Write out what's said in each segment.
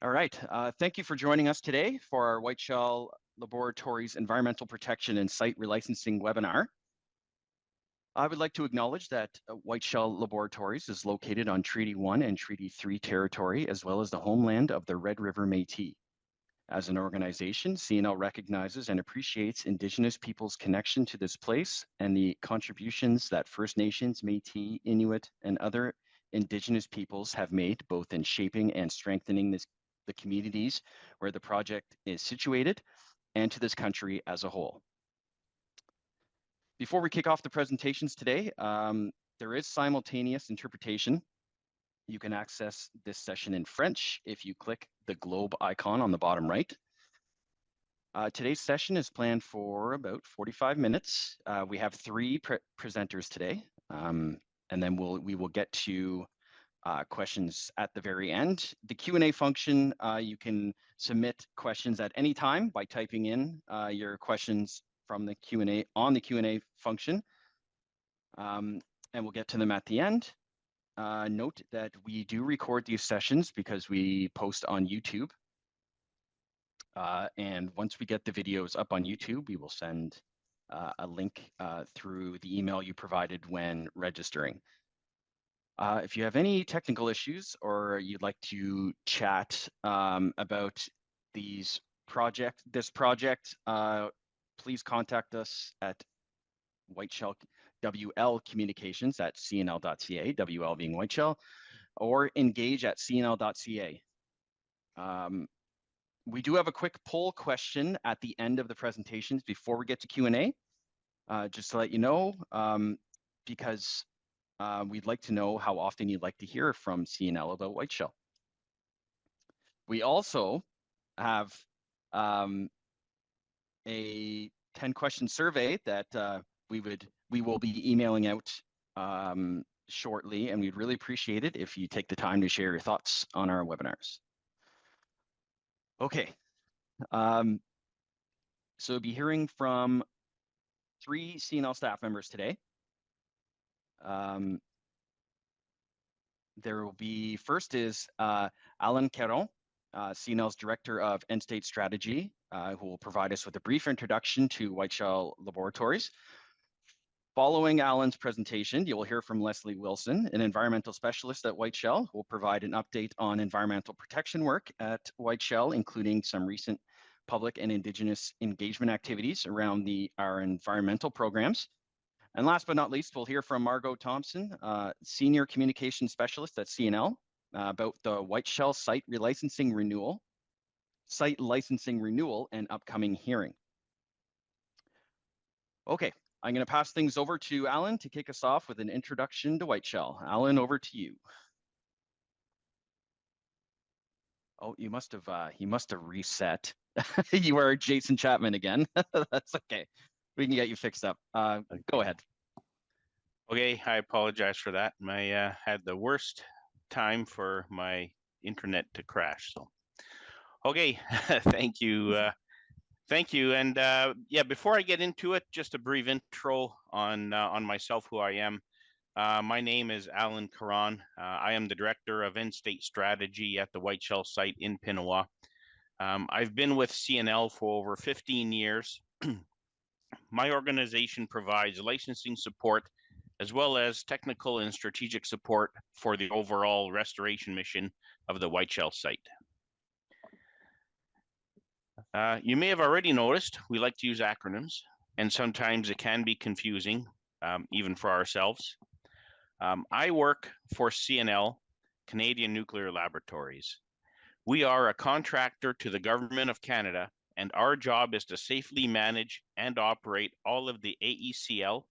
All right. Thank you for joining us today for our Whiteshell Laboratories Environmental Protection and Site Relicensing webinar. I would like to acknowledge that Whiteshell Laboratories is located on Treaty 1 and Treaty 3 territory, as well as the homeland of the Red River Métis. As an organization, CNL recognizes and appreciates Indigenous peoples' connection to this place and the contributions that First Nations, Métis, Inuit, and other Indigenous peoples have made, both in shaping and strengthening the communities where the project is situated and to this country as a whole. Before we kick off the presentations today, there is simultaneous interpretation. You can access this session in French if you click the globe icon on the bottom right. Today's session is planned for about 45 minutes. We have three presenters today, and then we will get to questions at the very end. The Q&A function, you can submit questions at any time by typing in your questions from the Q&A on the Q&A function, and we'll get to them at the end. Note that we do record these sessions because we post on YouTube. And once we get the videos up on YouTube, we will send a link through the email you provided when registering. If you have any technical issues or you'd like to chat about this project, please contact us at Whiteshell WL Communications at cnl.ca, WL being Whiteshell, or engage at cnl.ca. We do have a quick poll question at the end of the presentations before we get to Q&A, just to let you know, because we'd like to know how often you'd like to hear from CNL about Whiteshell. We also have a 10-question survey that we will be emailing out shortly, and we'd really appreciate it if you take the time to share your thoughts on our webinars. Okay, so we'll be hearing from 3 CNL staff members today. There will be, first is Alain Caron, CNL's Director of End State Strategy, who will provide us with a brief introduction to Whiteshell Laboratories. Following Alan's presentation, you will hear from Leslie Wilson, an environmental specialist at Whiteshell, who will provide an update on environmental protection work at Whiteshell, including some recent public and Indigenous engagement activities around our environmental programs. And last but not least, we'll hear from Margot Thompson, Senior Communication Specialist at CNL, about the Whiteshell site licensing renewal and upcoming hearing. Okay. I'm going to pass things over to Alan to kick us off with an introduction to Whiteshell. Alan, over to you. Oh, you must have reset. You are Jason Chapman again. That's okay. We can get you fixed up. Go ahead. Okay, I apologize for that. I had the worst time for my internet to crash. So, okay, thank you. Thank you. And yeah, before I get into it, just a brief intro on myself, who I am. My name is Alain Caron. I am the Director of End State Strategy at the Whiteshell site in Pinawa. I've been with CNL for over 15 years. My organization provides licensing support as well as technical and strategic support for the overall restoration mission of the Whiteshell site. You may have already noticed we like to use acronyms, and sometimes it can be confusing, even for ourselves. I work for CNL, Canadian Nuclear Laboratories. We are a contractor to the Government of Canada, and our job is to safely manage and operate all of the AECL,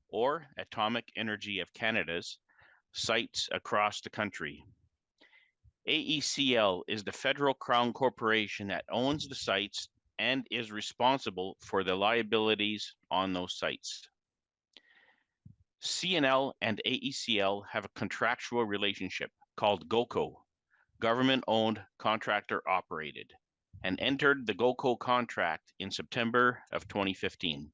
or Atomic Energy of Canada's, sites across the country. AECL is the federal crown corporation that owns the sites and is responsible for the liabilities on those sites. CNL and AECL have a contractual relationship called GOCO, Government Owned Contractor Operated, and entered the GOCO contract in September of 2015.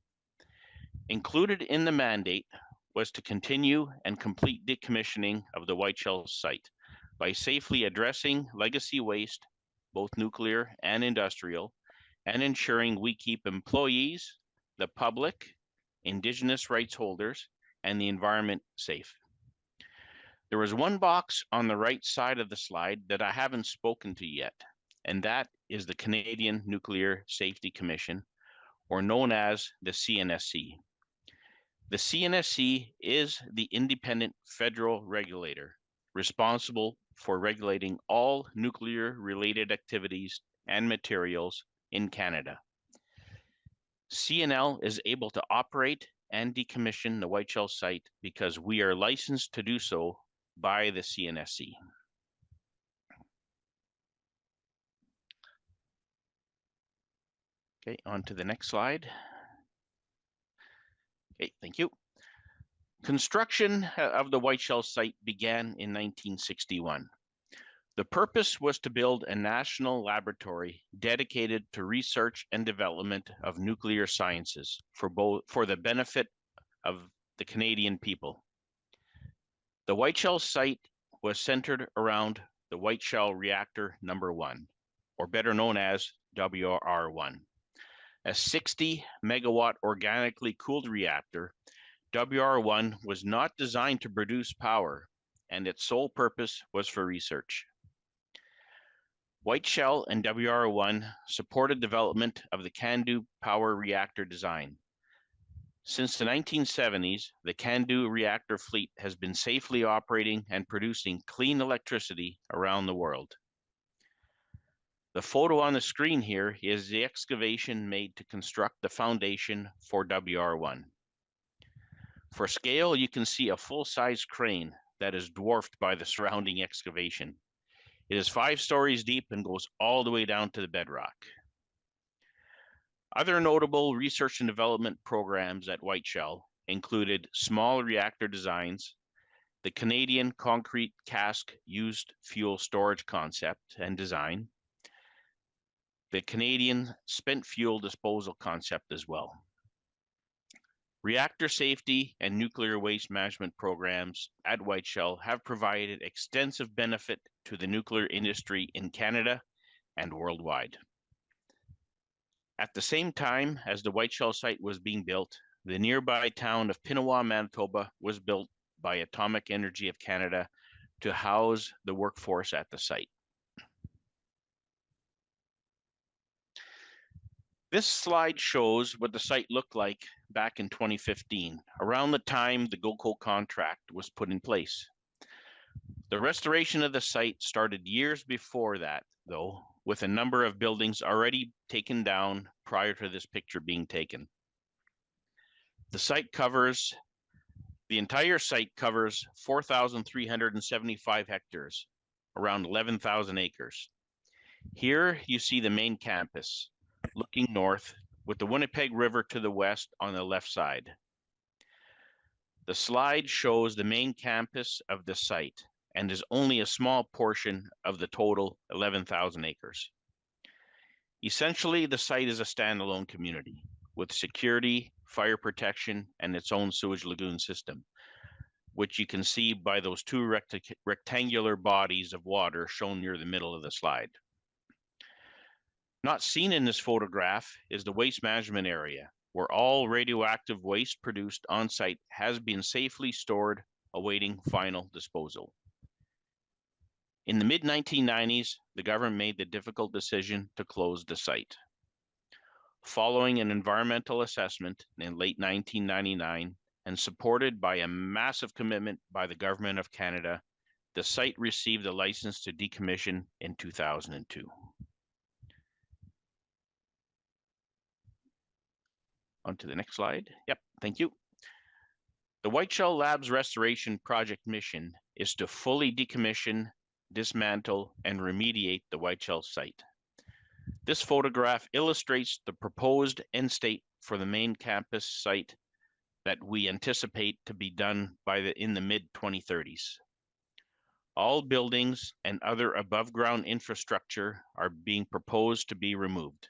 Included in the mandate was to continue and complete decommissioning of the Whiteshell site by safely addressing legacy waste, both nuclear and industrial, and ensuring we keep employees, the public, Indigenous rights holders, and the environment safe. There is one box on the right side of the slide that I haven't spoken to yet, and that is the Canadian Nuclear Safety Commission, or known as the CNSC. The CNSC is the independent federal regulator responsible for regulating all nuclear-related activities and materials in Canada. CNL is able to operate and decommission the Whiteshell site because we are licensed to do so by the CNSC. Okay, on to the next slide. Okay, thank you. Construction of the Whiteshell site began in 1961. The purpose was to build a national laboratory dedicated to research and development of nuclear sciences for the benefit of the Canadian people. The Whiteshell site was centered around the Whiteshell Reactor Number 1, or better known as WR1. A 60 megawatt organically cooled reactor, WR1 was not designed to produce power, and its sole purpose was for research. Whiteshell and WR1 supported development of the CANDU power reactor design. Since the 1970s, the CANDU reactor fleet has been safely operating and producing clean electricity around the world. The photo on the screen here is the excavation made to construct the foundation for WR1. For scale, you can see a full-size crane that is dwarfed by the surrounding excavation. It is 5 stories deep and goes all the way down to the bedrock. Other notable research and development programs at Whiteshell included small reactor designs, the Canadian concrete cask used fuel storage concept and design, the Canadian spent fuel disposal concept as well. Reactor safety and nuclear waste management programs at Whiteshell have provided extensive benefit to the nuclear industry in Canada and worldwide. At the same time as the Whiteshell site was being built, the nearby town of Pinawa, Manitoba was built by Atomic Energy of Canada to house the workforce at the site. This slide shows what the site looked like back in 2015, around the time the GoCo contract was put in place. The restoration of the site started years before that, though, with a number of buildings already taken down prior to this picture being taken. The entire site covers 4,375 hectares, around 11,000 acres. Here you see the main campus, looking north, with the Winnipeg River to the west on the left side. The slide shows the main campus of the site and is only a small portion of the total 11,000 acres. Essentially, the site is a standalone community with security, fire protection, and its own sewage lagoon system, which you can see by those 2 rectangular bodies of water shown near the middle of the slide. Not seen in this photograph is the waste management area, where all radioactive waste produced on site has been safely stored, awaiting final disposal. In the mid-1990s, the government made the difficult decision to close the site. Following an environmental assessment in late 1999 and supported by a massive commitment by the Government of Canada, the site received a license to decommission in 2002. On to the next slide. Yep, thank you. The Whiteshell Labs Restoration Project mission is to fully decommission, dismantle, and remediate the Whiteshell site. This photograph illustrates the proposed end state for the main campus site that we anticipate to be done in the mid-2030s. All buildings and other above-ground infrastructure are being proposed to be removed.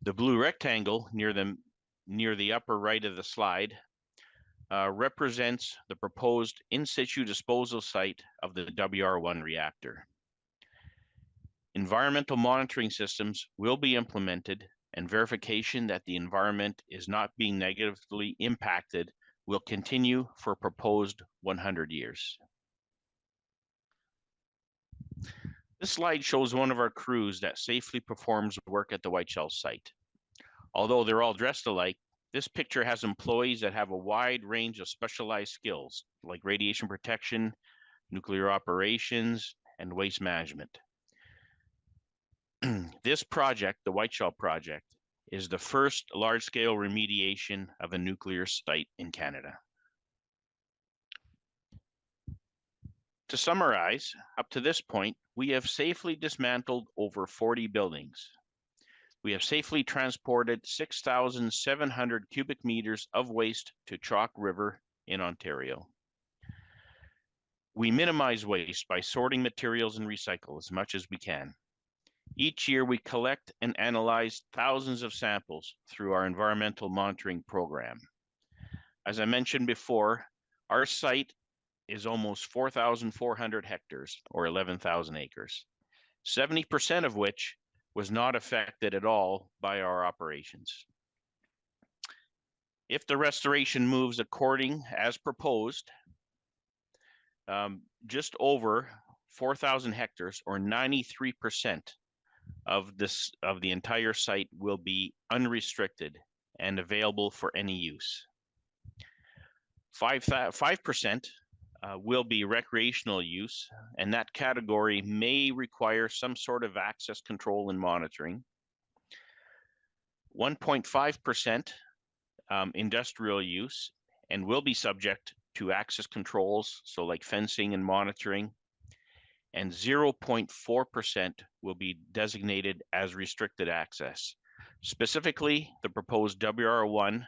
The blue rectangle near the upper right of the slide represents the proposed in situ disposal site of the WR1 reactor. Environmental monitoring systems will be implemented, and verification that the environment is not being negatively impacted will continue for proposed 100 years. This slide shows one of our crews that safely performs work at the Whiteshell site. Although they're all dressed alike, this picture has employees that have a wide range of specialized skills like radiation protection, nuclear operations, and waste management. This project, the Whiteshell project, is the first large-scale remediation of a nuclear site in Canada. To summarize, up to this point, we have safely dismantled over 40 buildings. We have safely transported 6,700 cubic meters of waste to Chalk River in Ontario. We minimize waste by sorting materials and recycle as much as we can. Each year, we collect and analyze thousands of samples through our environmental monitoring program. As I mentioned before, our site is almost 4,400 hectares, or 11,000 acres, 70% of which was not affected at all by our operations. If the restoration moves according as proposed, just over 4,000 hectares, or 93% of the entire site will be unrestricted and available for any use. 5% will be recreational use, and that category may require some sort of access control and monitoring. 1.5% industrial use and will be subject to access controls, so like fencing and monitoring. And 0.4% will be designated as restricted access. Specifically, the proposed WR1,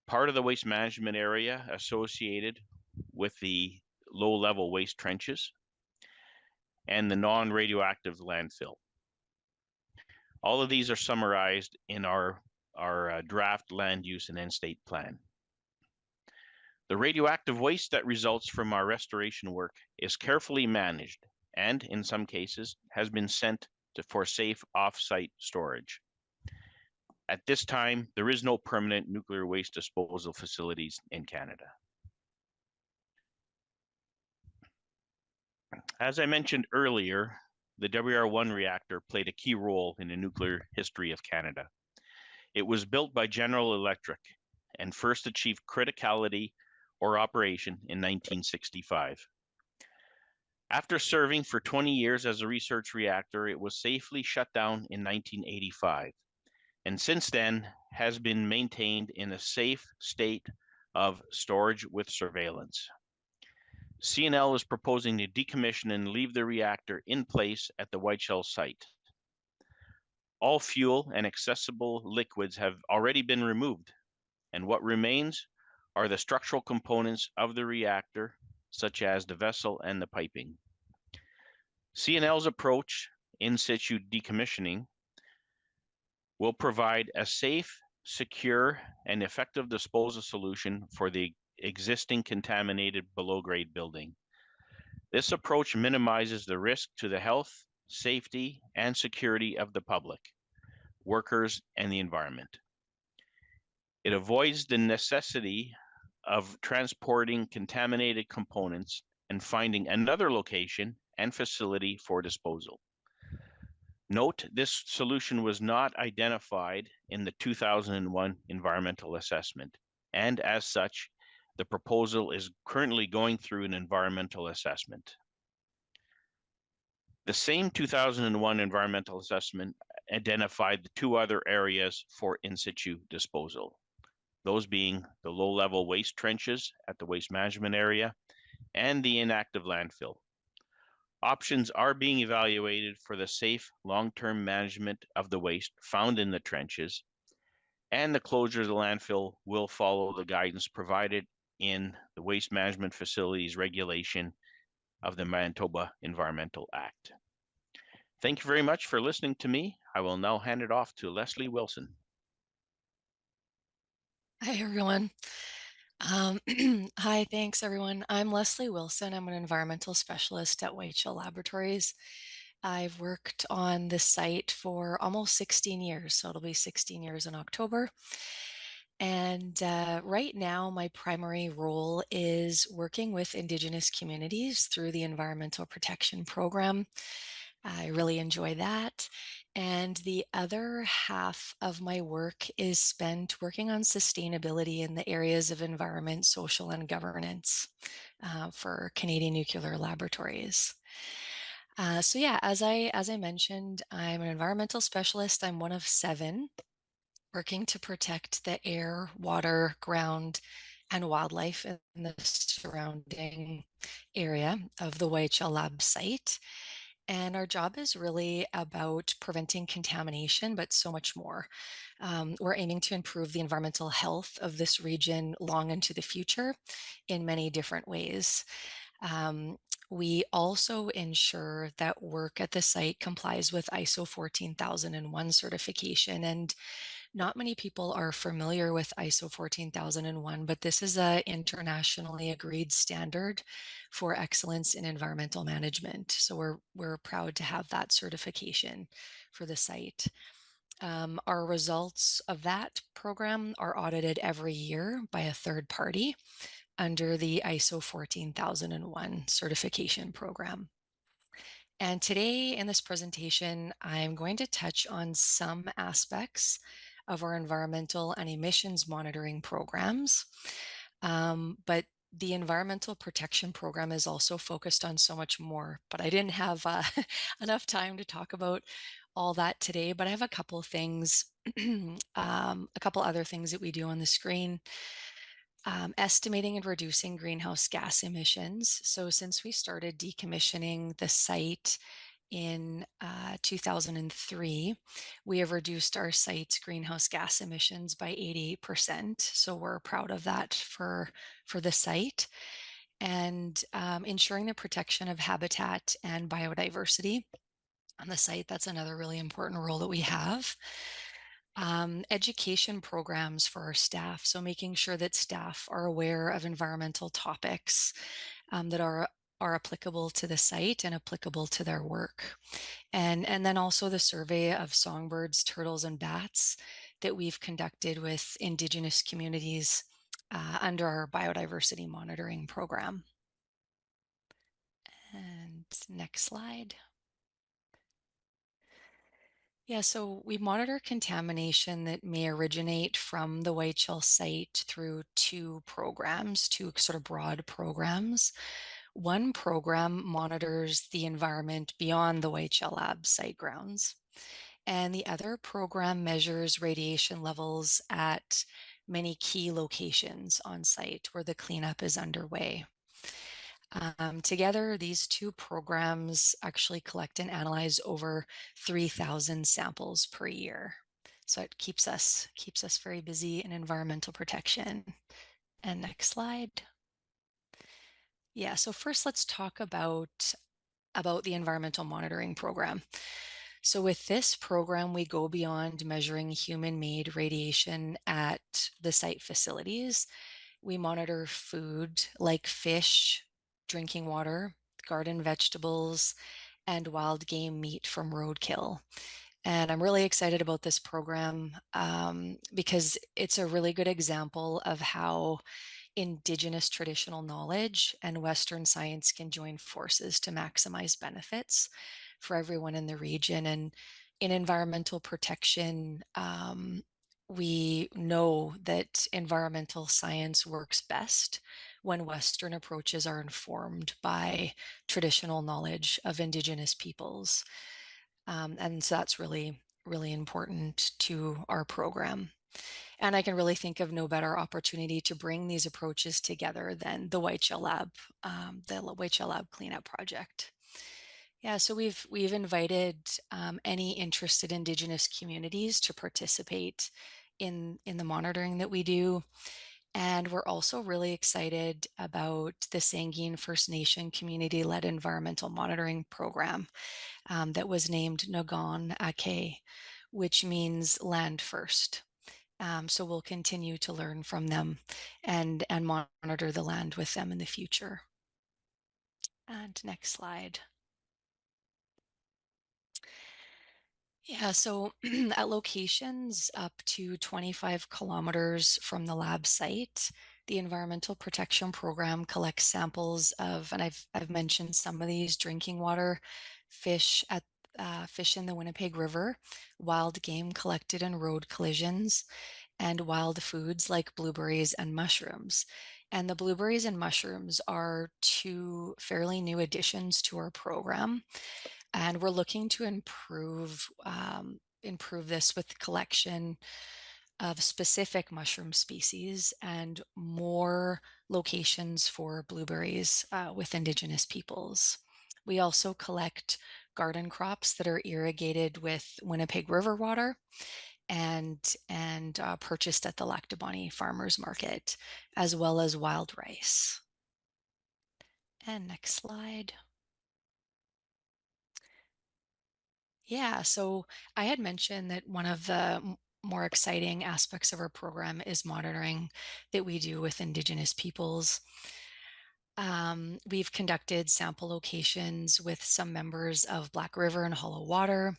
part of the waste management area associated with the low-level waste trenches, and the non-radioactive landfill. All of these are summarized in our draft land use and end state plan. The radioactive waste that results from our restoration work is carefully managed and, in some cases, has been sent for safe off-site storage. At this time, there is no permanent nuclear waste disposal facilities in Canada. As I mentioned earlier, the WR1 reactor played a key role in the nuclear history of Canada. It was built by General Electric and first achieved criticality or operation in 1965. After serving for 20 years as a research reactor, it was safely shut down in 1985, and since then has been maintained in a safe state of storage with surveillance. CNL is proposing to decommission and leave the reactor in place at the Whiteshell site. All fuel and accessible liquids have already been removed, and what remains are the structural components of the reactor, such as the vessel and the piping. CNL's approach, in situ decommissioning, will provide a safe, secure, and effective disposal solution for the existing contaminated below-grade building. This approach minimizes the risk to the health, safety, and security of the public, workers, and the environment. It avoids the necessity of transporting contaminated components and finding another location and facility for disposal. Note, this solution was not identified in the 2001 environmental assessment, and as such, the proposal is currently going through an environmental assessment. The same 2001 environmental assessment identified the two other areas for in situ disposal, those being the low-level waste trenches at the waste management area and the inactive landfill. Options are being evaluated for the safe long-term management of the waste found in the trenches, and the closure of the landfill will follow the guidance provided in the Waste Management Facilities Regulation of the Manitoba Environmental Act. Thank you very much for listening to me. I will now hand it off to Leslie Wilson. Hi, everyone. Hi, thanks, everyone. I'm Leslie Wilson. I'm an environmental specialist at Whiteshell Laboratories. I've worked on this site for almost 16 years, so it'll be 16 years in October. And right now, my primary role is working with Indigenous communities through the Environmental Protection Program. I really enjoy that. And the other half of my work is spent working on sustainability in the areas of environment, social, and governance for Canadian Nuclear Laboratories. So yeah, as I mentioned, I'm an environmental specialist. I'm one of 7 working to protect the air, water, ground, and wildlife in the surrounding area of the Whiteshell Lab site. And our job is really about preventing contamination, but so much more. We're aiming to improve the environmental health of this region long into the future in many different ways. Um, we also ensure that work at the site complies with ISO 14001 certification. And not many people are familiar with ISO 14001, but this is an internationally agreed standard for excellence in environmental management. So we're proud to have that certification for the site. Our results of that program are audited every year by a third party under the ISO 14001 certification program. And today in this presentation, I'm going to touch on some aspects of our environmental and emissions monitoring programs. But the environmental protection program is also focused on so much more, but I didn't have enough time to talk about all that today, but I have a couple things, a couple other things that we do on the screen. Estimating and reducing greenhouse gas emissions. So since we started decommissioning the site in 2003, we have reduced our site's greenhouse gas emissions by 88%. So we're proud of that for the site. And ensuring the protection of habitat and biodiversity on the site, that's another really important role that we have. Education programs for our staff. So making sure that staff are aware of environmental topics that are applicable to the site and applicable to their work. And then also the survey of songbirds, turtles, and bats that we've conducted with Indigenous communities under our biodiversity monitoring program. And next slide. Yeah, so we monitor contamination that may originate from the Whiteshell site through 2 programs, 2 sort of broad programs. One program monitors the environment beyond the Whiteshell Lab site grounds, and the other program measures radiation levels at many key locations on site where the cleanup is underway. Together, these 2 programs actually collect and analyze over 3,000 samples per year. So it keeps us very busy in environmental protection. And next slide. Yeah, so first let's talk about the environmental monitoring program. So with this program, we go beyond measuring human-made radiation at the site facilities. We monitor food like fish, drinking water, garden vegetables, and wild game meat from roadkill. And I'm really excited about this program because it's a really good example of how Indigenous traditional knowledge and Western science can join forces to maximize benefits for everyone in the region. And in environmental protection, we know that environmental science works best when Western approaches are informed by traditional knowledge of Indigenous peoples. And so that's really, really important to our program. And I can really think of no better opportunity to bring these approaches together than the Whiteshell Lab, the Whiteshell Lab Cleanup Project. Yeah, so we've invited any interested Indigenous communities to participate in the monitoring that we do. And we're also really excited about the Sangeen First Nation community-led environmental monitoring program that was named Nagon Ake, which means land first. So we'll continue to learn from them and monitor the land with them in the future. And next slide. Yeah, so at locations up to 25 kilometers from the lab site, the Environmental Protection Program collects samples of, and I've mentioned some of these, drinking water, fish at fish in the Winnipeg River, wild game collected in road collisions, and wild foods like blueberries and mushrooms. And the blueberries and mushrooms are two fairly new additions to our program, and we're looking to improve this with collection of specific mushroom species and more locations for blueberries with Indigenous peoples. We also collect garden crops that are irrigated with Winnipeg River water and purchased at the Lactabani Farmers Market, as well as wild rice. And next slide. Yeah, so I had mentioned that one of the more exciting aspects of our program is monitoring that we do with Indigenous peoples. We've conducted sample locations with some members of Black River and Hollow Water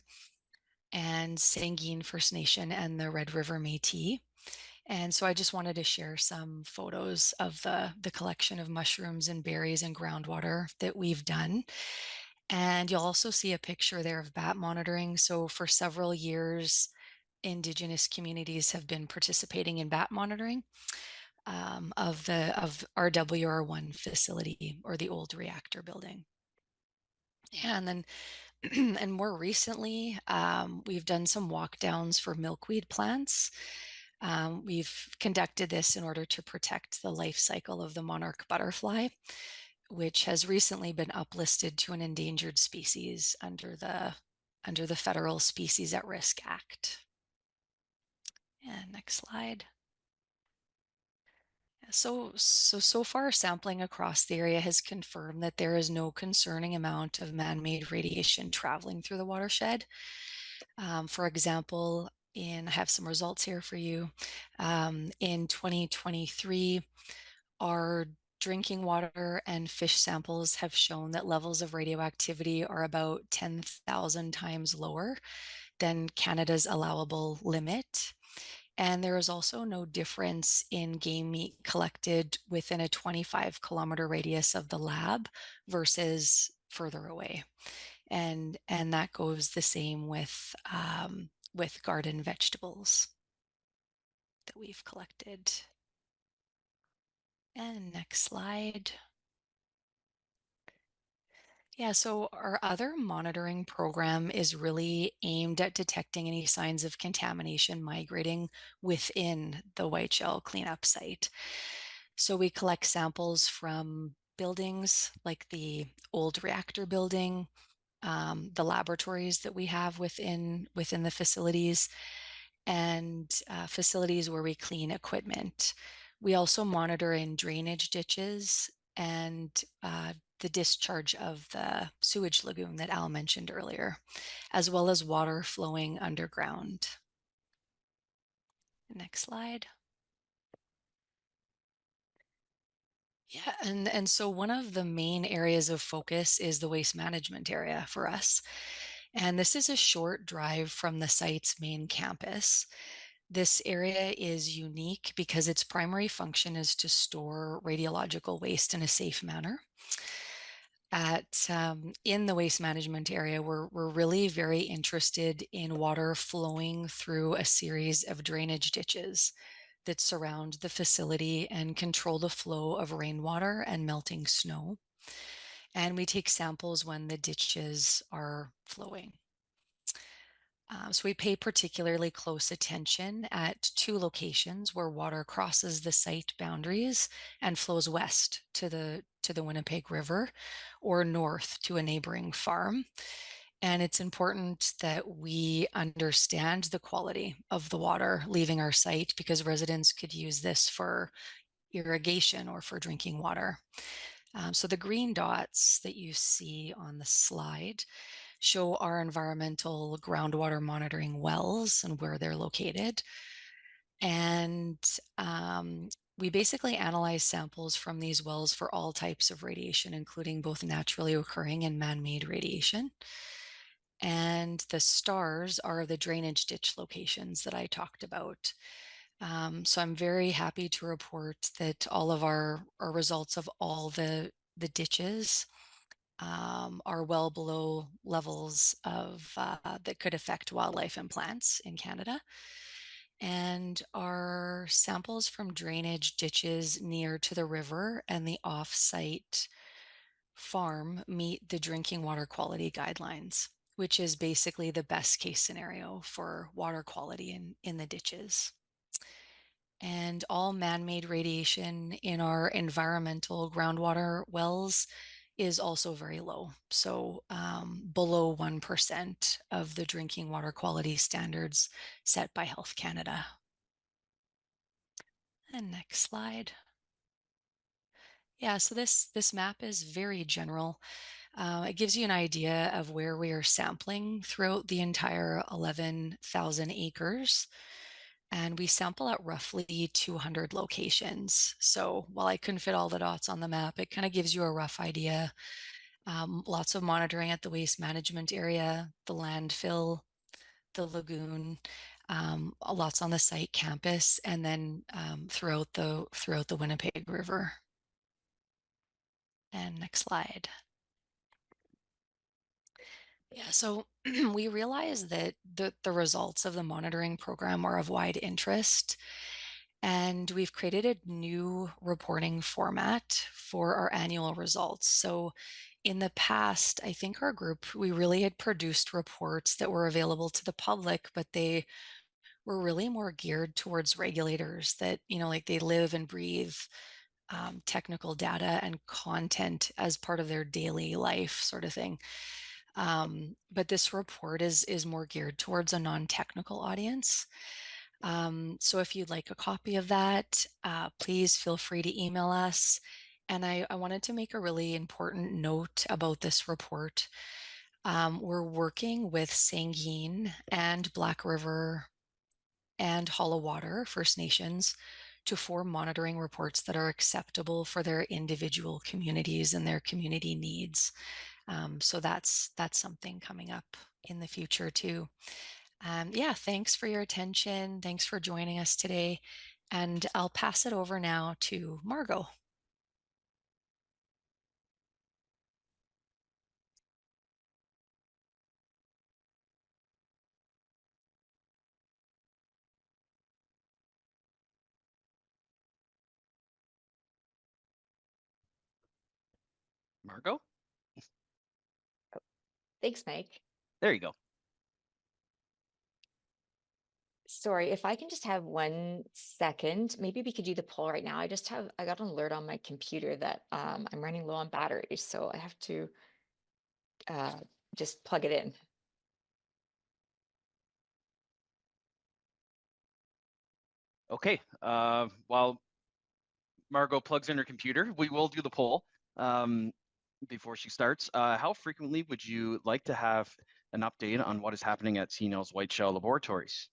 and Sangeen First Nation and the Red River Métis. And so I just wanted to share some photos of the collection of mushrooms and berries and groundwater that we've done. And you'll also see a picture there of bat monitoring. So for several years, Indigenous communities have been participating in bat monitoring of our WR1 facility, or the old reactor building. And then and more recently, we've done some walk downs for milkweed plants. We've conducted this in order to protect the life cycle of the monarch butterfly, which has recently been uplisted to an endangered species under the Federal Species at Risk Act. And next slide. So far, sampling across the area has confirmed that there is no concerning amount of man-made radiation traveling through the watershed. For example, I have some results here for you. In 2023, our drinking water and fish samples have shown that levels of radioactivity are about 10,000 times lower than Canada's allowable limit. And there is also no difference in game meat collected within a 25-kilometer radius of the lab versus further away. And that goes the same with garden vegetables that we've collected. And next slide. Yeah, so our other monitoring program is really aimed at detecting any signs of contamination migrating within the Whiteshell cleanup site. So we collect samples from buildings like the old reactor building, the laboratories that we have within the facilities, and facilities where we clean equipment. We also monitor in drainage ditches and the discharge of the sewage lagoon that Al mentioned earlier, as well as water flowing underground. Next slide. Yeah, and so one of the main areas of focus is the waste management area for us. And this is a short drive from the site's main campus. This area is unique because its primary function is to store radiological waste in a safe manner. In the waste management area, we're really very interested in water flowing through a series of drainage ditches that surround the facility and control the flow of rainwater and melting snow. And we take samples when the ditches are flowing. So we pay particularly close attention at two locations where water crosses the site boundaries and flows west to the Winnipeg River or north to a neighboring farm. And it's important that we understand the quality of the water leaving our site, because residents could use this for irrigation or for drinking water. So the green dots that you see on the slide show our environmental groundwater monitoring wells and where they're located. And we basically analyze samples from these wells for all types of radiation, including both naturally occurring and man-made radiation. And the stars are the drainage ditch locations that I talked about. So I'm very happy to report that all of our results of all the ditches are well below levels of that could affect wildlife and plants in Canada. And our samples from drainage ditches near to the river and the off-site farm meet the drinking water quality guidelines, which is basically the best case scenario for water quality in the ditches. And all man-made radiation in our environmental groundwater wells is also very low. So below 1% of the drinking water quality standards set by Health Canada. And next slide. Yeah, so this map is very general. It gives you an idea of where we are sampling throughout the entire 11,000 acres. And we sample at roughly 200 locations. So while I couldn't fit all the dots on the map, it kind of gives you a rough idea. Lots of monitoring at the waste management area, the landfill, the lagoon, lots on the site campus, and then throughout the Winnipeg River. And next slide. Yeah, so we realized that the results of the monitoring program are of wide interest, and we've created a new reporting format for our annual results. So in the past, I think our group, we really had produced reports that were available to the public, but they were really more geared towards regulators that, like they live and breathe technical data and content as part of their daily life sort of thing. But this report is more geared towards a non-technical audience. So if you'd like a copy of that, please feel free to email us. And I wanted to make a really important note about this report. We're working with Sangeen and Black River and Hollow Water First Nations to form monitoring reports that are acceptable for their individual communities and their community needs. So that's something coming up in the future too. Yeah, thanks for your attention. Thanks for joining us today. And I'll pass it over now to Margot. Margot? Thanks, Mike. There you go. Sorry, if I can just have 1 second, maybe we could do the poll right now. I got an alert on my computer that I'm running low on batteries, so I have to just plug it in. Okay. While Margot plugs in her computer, we will do the poll before she starts. How frequently would you like to have an update on what is happening at CNL's Whiteshell Laboratories?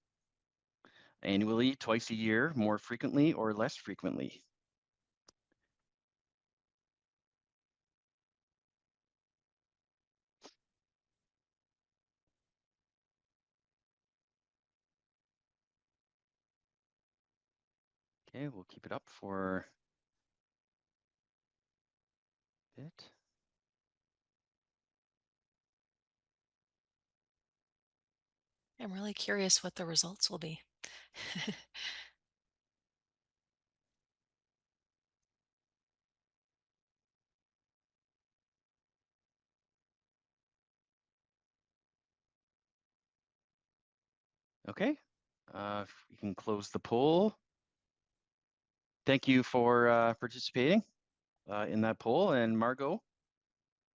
Annually, twice a year, more frequently, or less frequently? Okay, we'll keep it up for a bit. I'm really curious what the results will be. Okay, we can close the poll. Thank you for participating in that poll. And Margot,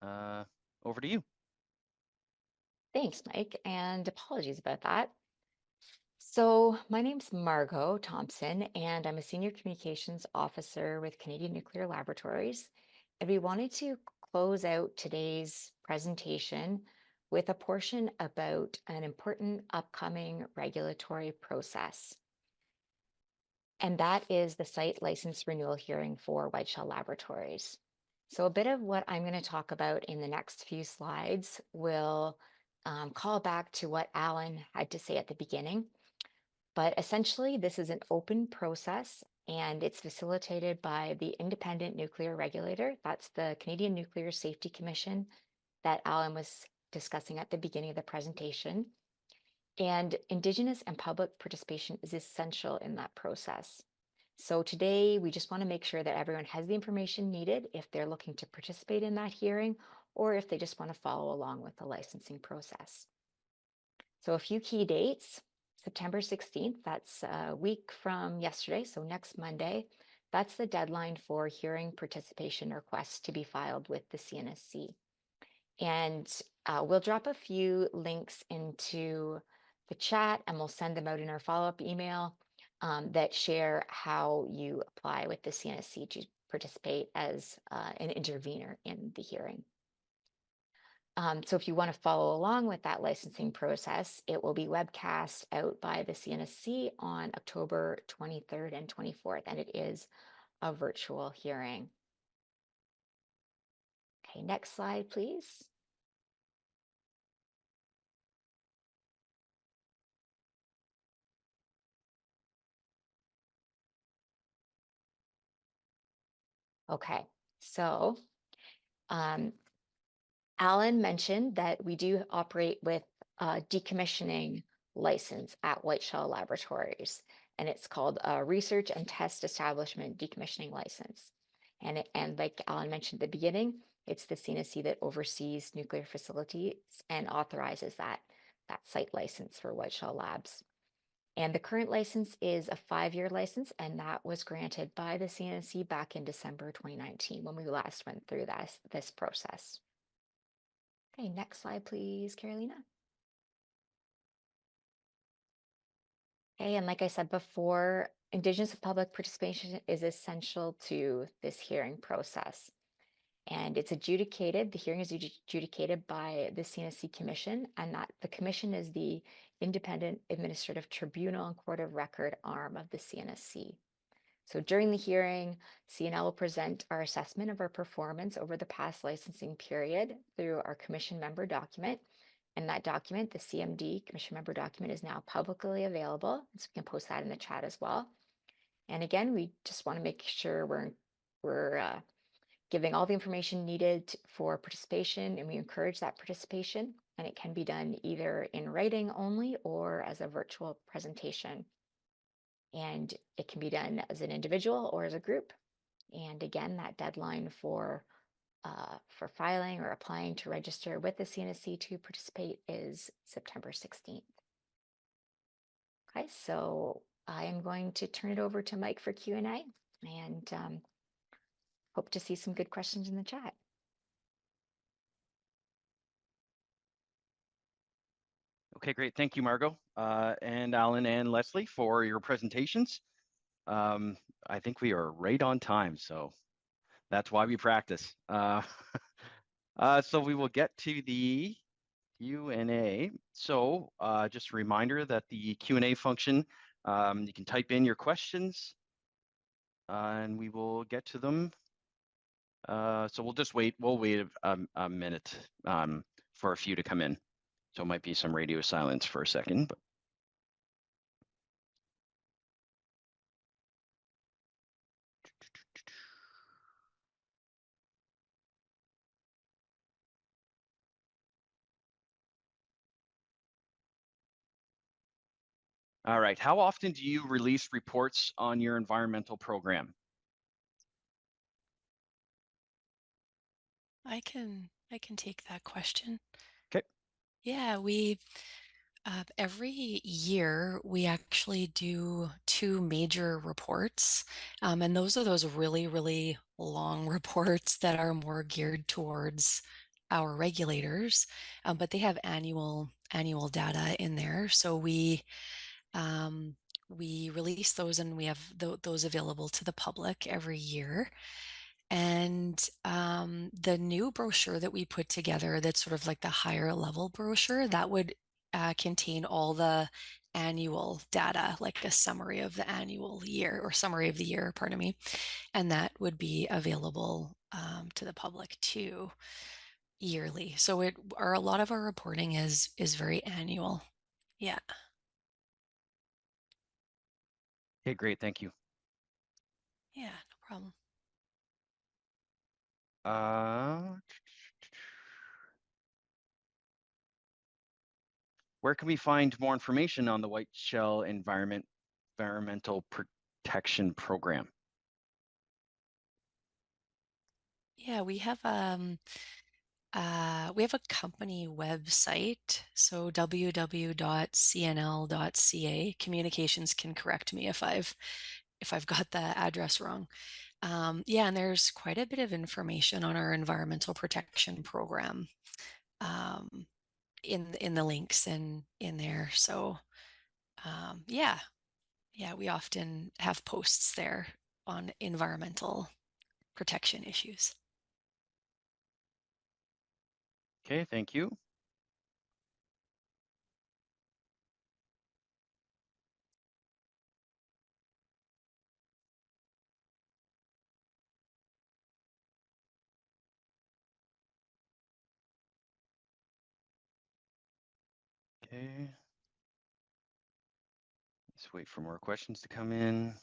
over to you. Thanks, Mike, and apologies about that. So my name's Margot Thompson, and I'm a Senior Communications Officer with Canadian Nuclear Laboratories. And we wanted to close out today's presentation with a portion about an important upcoming regulatory process. And that is the site license renewal hearing for Whiteshell Laboratories. So a bit of what I'm going to talk about in the next few slides will call back to what Alan had to say at the beginning. But essentially, this is an open process and it's facilitated by the independent nuclear regulator. That's the Canadian Nuclear Safety Commission that Alan was discussing at the beginning of the presentation. And Indigenous and public participation is essential in that process. So today, we just want to make sure that everyone has the information needed if they're looking to participate in that hearing or if they just want to follow along with the licensing process. So a few key dates. September 16th, that's a week from yesterday, so next Monday. That's the deadline for hearing participation requests to be filed with the CNSC. And we'll drop a few links into the chat and we'll send them out in our follow-up email that share how you apply with the CNSC to participate as an intervener in the hearing. So if you want to follow along with that licensing process, it will be webcast out by the CNSC on October 23rd and 24th, and it is a virtual hearing. Okay, next slide, please. Okay, so Alan mentioned that we do operate with a decommissioning license at Whiteshell Laboratories, and it's called a Research and Test Establishment Decommissioning License. And like Alan mentioned at the beginning, it's the CNSC that oversees nuclear facilities and authorizes that site license for Whiteshell Labs. And the current license is a 5-year license, and that was granted by the CNSC back in December 2019 when we last went through this process. Okay, next slide, please, Carolina. Okay, and like I said before, Indigenous and public participation is essential to this hearing process. And it's adjudicated, the hearing is adjudicated by the CNSC Commission, and that the Commission is the independent administrative tribunal and court of record arm of the CNSC. So during the hearing, CNL will present our assessment of our performance over the past licensing period through our commission member document. And that document, the CMD, commission member document, is now publicly available. So we can post that in the chat as well. And again, we just want to make sure we're giving all the information needed for participation, and we encourage that participation. And it can be done either in writing only or as a virtual presentation. And it can be done as an individual or as a group. And again, that deadline for filing or applying to register with the CNSC to participate is September 16th. Okay, so I am going to turn it over to Mike for Q&A and hope to see some good questions in the chat. Okay, great. Thank you, Margot, and Alan and Leslie for your presentations. I think we are right on time, so that's why we practice. So we will get to the Q&A. So just a reminder that the Q&A function, you can type in your questions and we will get to them. So we'll just wait. We'll wait a minute for a few to come in. So it might be some radio silence for a second. But all right. How often do you release reports on your environmental program? I can take that question. Okay. Yeah, every year we actually do 2 major reports, and those are those really, really long reports that are more geared towards our regulators, but they have annual data in there. So we release those, and we have those available to the public every year. And the new brochure that we put together, that's sort of like the higher level brochure, that would contain all the annual data, like a summary of the annual year or summary of the year, pardon me. And that would be available to the public too. yearly. So a lot of our reporting is very annual. Yeah. Okay, great. Thank you. Yeah, no problem. Where can we find more information on the Whiteshell Environmental Protection Program? Yeah, we have a company website, so www.cnl.ca. Communications can correct me if I've got the address wrong. Yeah, and there's quite a bit of information on our environmental protection program in the links in there. So yeah, we often have posts there on environmental protection issues. Okay, thank you. Okay. Let's wait for more questions to come in.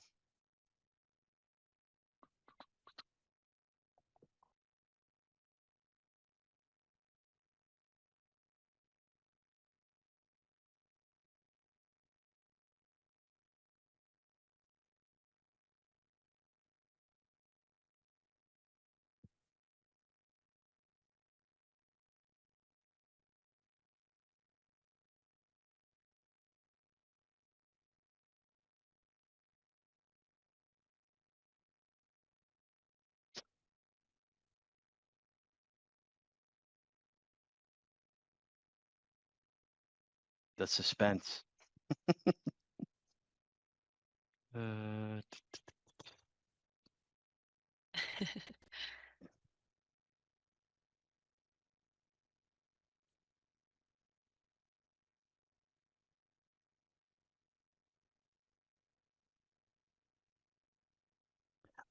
The suspense.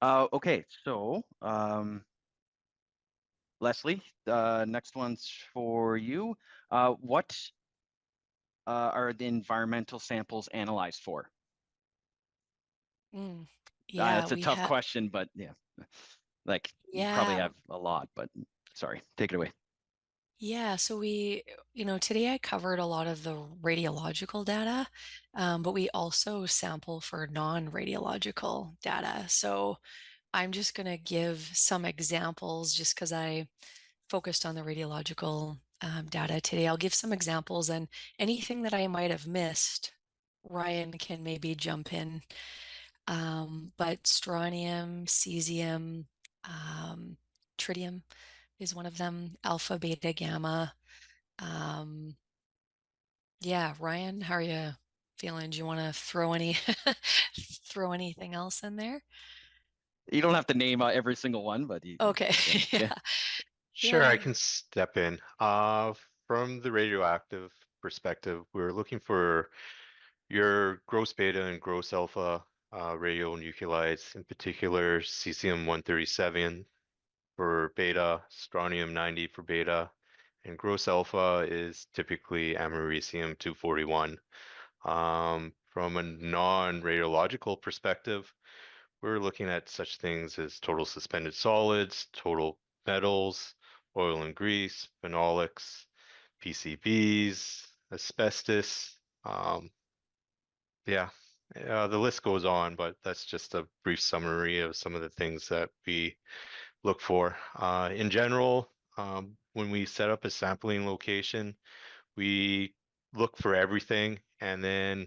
Okay, so Leslie, next one's for you. What are the environmental samples analyzed for? Yeah, That's a we tough have. question, but yeah, like you probably Yeah, have a lot, but sorry, take it away. yeah. So today I covered a lot of the radiological data, but we also sample for non-radiological data. So I'm just going to give some examples just because I focused on the radiological data today. I'll give some examples, and anything that I might have missed, Ryan can maybe jump in. But strontium, cesium, tritium is one of them, alpha, beta, gamma. Um, yeah, Ryan, how are you feeling? Do you want to throw throw anything else in there? You don't have to name every single one, but Okay, yeah. yeah, Sure, yeah. I can step in. From the radioactive perspective, we're looking for your gross beta and gross alpha radionuclides, in particular cesium-137 for beta, strontium-90 for beta, and gross alpha is typically americium-241. From a non-radiological perspective, we're looking at such things as total suspended solids, total metals, oil and grease, phenolics, PCBs, asbestos. Yeah, the list goes on, but that's just a brief summary of some of the things that we look for. In general, when we set up a sampling location, we look for everything, and then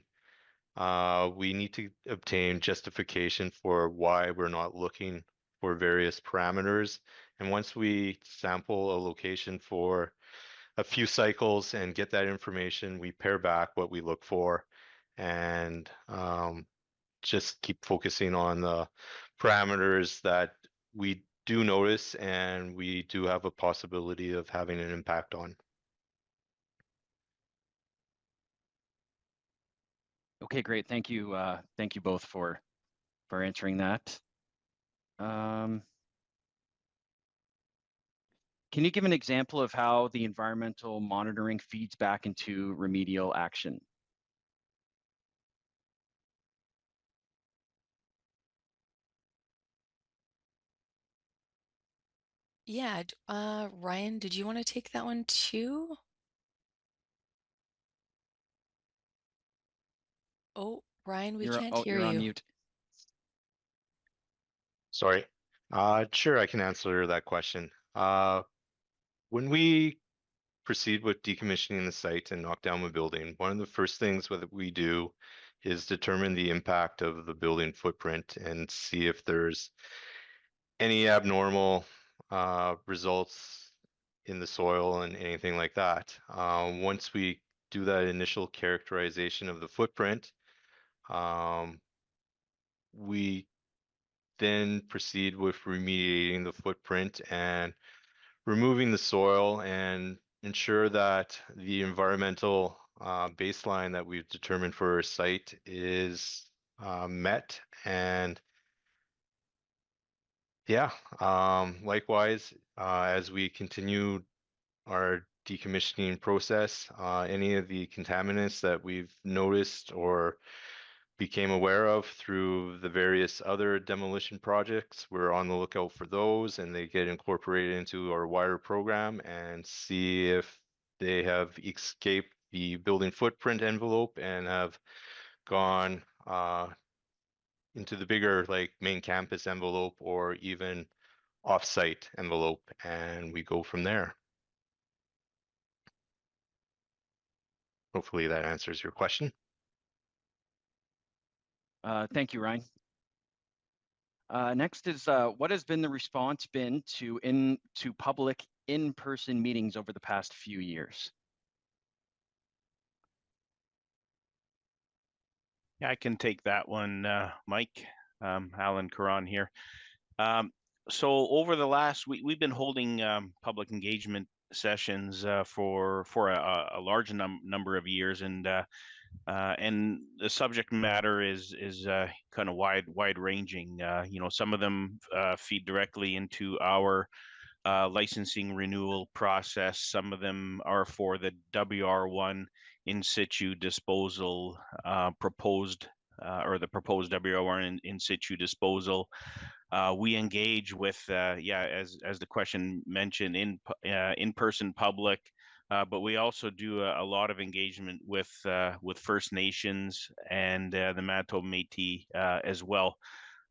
we need to obtain justification for why we're not looking for various parameters. And once we sample a location for a few cycles and get that information, we pair back what we look for and just keep focusing on the parameters that we do notice and we do have a possibility of having an impact on. Okay, great. Thank you. Thank you both for answering that. Can you give an example of how the environmental monitoring feeds back into remedial action? Yeah, Ryan, did you want to take that one too? Oh, Ryan, we can't hear You're on you. mute. Sorry. Sure, I can answer that question. When we proceed with decommissioning the site and knock down the building, one of the first things that we do is determine the impact of the building footprint and see if there's any abnormal results in the soil and anything like that. Once we do that initial characterization of the footprint, we then proceed with remediating the footprint and removing the soil and ensure that the environmental baseline that we've determined for our site is met. And yeah, likewise, as we continue our decommissioning process, any of the contaminants that we've noticed or became aware of through the various other demolition projects, we're on the lookout for those, and they get incorporated into our wider program and see if they have escaped the building footprint envelope and have gone into the bigger like main campus envelope or even off-site envelope, and we go from there. Hopefully that answers your question. Thank you, Ryan. Next is what has been the response been to public in-person meetings over the past few years? Yeah, I can take that one, Mike. Alan Karan here. So over the last week, we've been holding public engagement sessions for a large number of years, and the subject matter is kind of wide ranging. You know, some of them feed directly into our licensing renewal process. Some of them are for the WR1 in situ disposal proposed or the proposed WR1 in situ disposal. We engage with, as the question mentioned, in-person public, but we also do a lot of engagement with First Nations and the Manitoba Métis as well.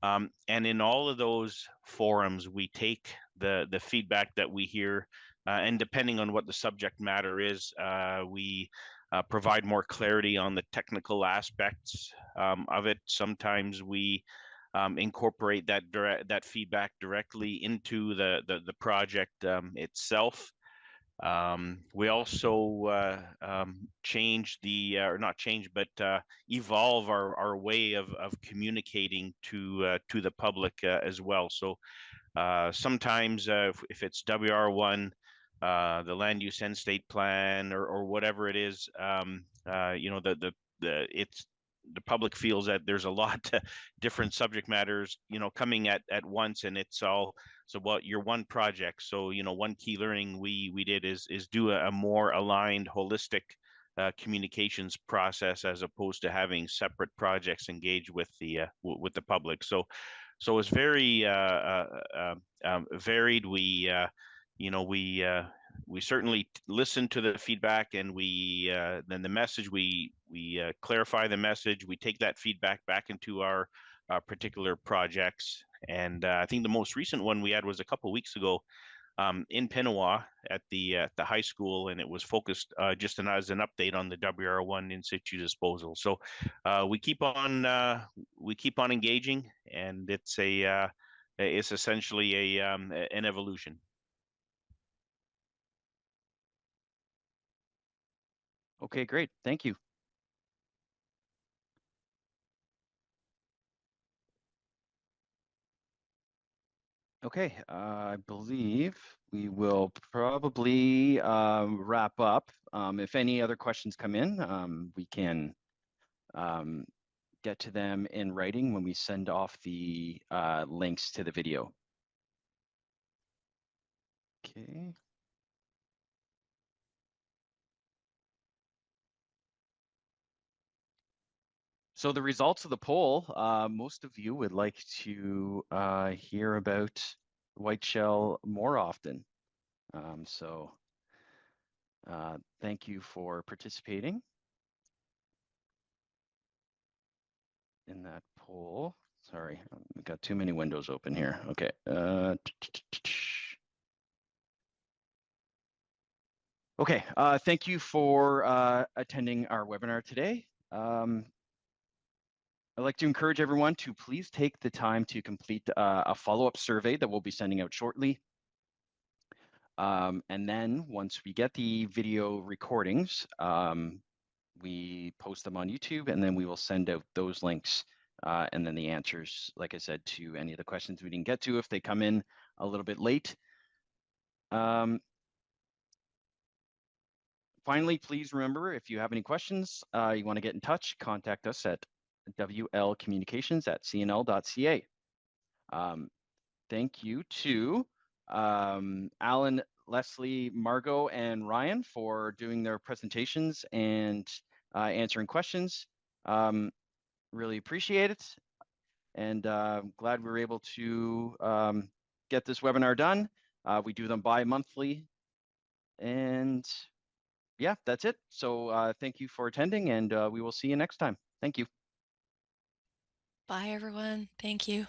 And in all of those forums, we take the feedback that we hear, and depending on what the subject matter is, we provide more clarity on the technical aspects of it. Sometimes we incorporate that feedback directly into the project itself. We also change or not change, but evolve our way of communicating to the public as well. So sometimes if it's WR1, the land use end state plan, or whatever it is, you know, the public feels that there's a lot of different subject matters, you know, coming at once, and it's all so what your one project. So, you know, one key learning we did is do a more aligned, holistic communications process as opposed to having separate projects engage with the public. So it's very varied. You know, we certainly listen to the feedback, and we then the message we clarify the message. We take that feedback back into our particular projects. And I think the most recent one we had was a couple of weeks ago in Pinawa at the high school, and it was focused just as an update on the WR1 in situ disposal. So we keep on engaging, and it's essentially an evolution. Okay, great. Thank you. Okay, I believe we will probably wrap up. If any other questions come in, we can get to them in writing when we send off the links to the video. Okay. So the results of the poll, most of you would like to hear about Whiteshell more often. So thank you for participating in that poll. Sorry, we've got too many windows open here. Okay. Okay, thank you for attending our webinar today. I'd like to encourage everyone to please take the time to complete a follow-up survey that we'll be sending out shortly. And then once we get the video recordings, we post them on YouTube, and then we will send out those links and then the answers, like I said, to any of the questions we didn't get to if they come in a little bit late. Finally, please remember, if you have any questions, you want to get in touch, contact us at wlcommunications@cnl.ca. Thank you to Alan, Leslie, Margot, and Ryan for doing their presentations and answering questions. Really appreciate it. And glad we were able to get this webinar done. We do them bi-monthly. And yeah, that's it. So thank you for attending, and we will see you next time. Thank you. Bye, everyone. Thank you.